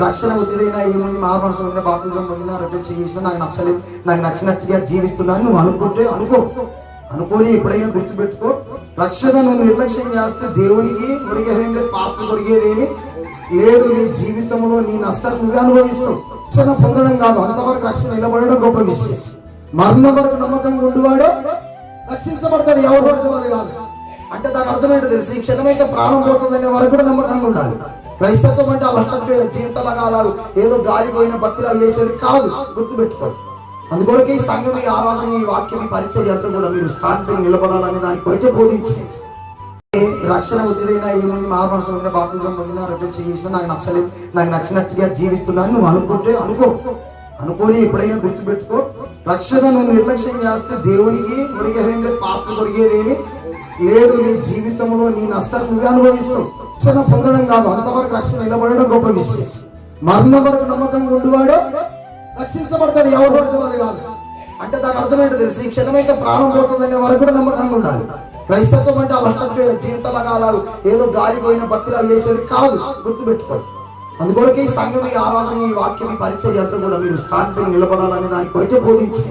రక్షణ ఉద్దేశైనా ఏముంది, మారుమనసు ఉంటే బాప్తిజం పొందినా, రిటర్న్ చేసినా, నాకు నచ్చలేదు, నాకు నచ్చినట్టుగా జీవిస్తున్నాను నువ్వు అనుకుంటే అనుకోని ఎప్పుడైనా గుర్తుపెట్టుకో. రక్షణ నువ్వు నిర్లక్ష్యం చేస్తే దేవునికి కొరిగేదేం లేదు, పాపం కొరిగేదేమి లేదు. నీ జీవితంలో నీ నష్టాన్ని నువ్వే అనుభవిస్తావు. రక్షణ పొందడం కాదు, అంతవరకు రక్షణ నిలబడడం గొప్ప విషయం. మరణ వరకు నమ్మకంగా ఉండివాడే రక్షించబడతాడు, ఎవరు పడతాడు కాదు. అంటే దాని అర్థమేంటో తెలుసు, ఈ క్షణమైతే ప్రాణం పోతుందనే వరకు కూడా నమ్మకంగా ఉండాలి. క్రైస్తత్వం అంటే అలా జీవితాలు ఏదో గాలిపోయిన భక్తులు చేసేది కాదు, గుర్తుపెట్టుకోండి. అందుకొరకే ఈ సంఘం, ఈ ఆరాధన, ఈ వాక్యం, ఈ పరిచయం అంతా కూడా మీరు స్టాండ్ నిలబడాలని దాని కొరకే బోధించి. రక్షణ ఉద్దేశైనా ఏముంది, మారుమనసు ఉంటే బాప్తిజం పొందినా, రిటర్న్ చేసినా, నాకు నచ్చలేదు, నాకు నచ్చినట్టుగా జీవిస్తున్నాను నువ్వు అనుకుంటే అనుకోని ఎప్పుడైనా గుర్తుపెట్టుకో. రక్షణ నువ్వు నిర్లక్ష్యం చేస్తే దేవునికి కొరిగేదేం లేదు, పాపం కొరిగేదేమి లేదు. నీ జీవితంలో నీ నష్టాన్ని నువ్వే అనుభవిస్తావు. రక్షణ పొందడం కాదు, అంతవరకు రక్షణ నిలబడడం గొప్ప విషయం. మరణ వరకు నమ్మకంగా ఉండివాడే రక్షించబడతాడు, ఎవరు పడతాడు కాదు. అంటే దాని అర్థమేంటో తెలుసు, ఈ క్షణమైతే ప్రాణం పోతుందనే వరకు కూడా నమ్మకంగా ఉండాలి. క్రైస్తత్వం అంటే అలా జీవితాలు ఏదో గాలిపోయిన భక్తులు చేసేది కాదు, గుర్తుపెట్టుకోండి. అందుకొరకే ఈ సంఘం, ఈ ఆరాధన, ఈ వాక్యం, ఈ పరిచయం అంతా కూడా మీరు స్టాండ్ నిలబడాలని దాని కొరకే బోధించి.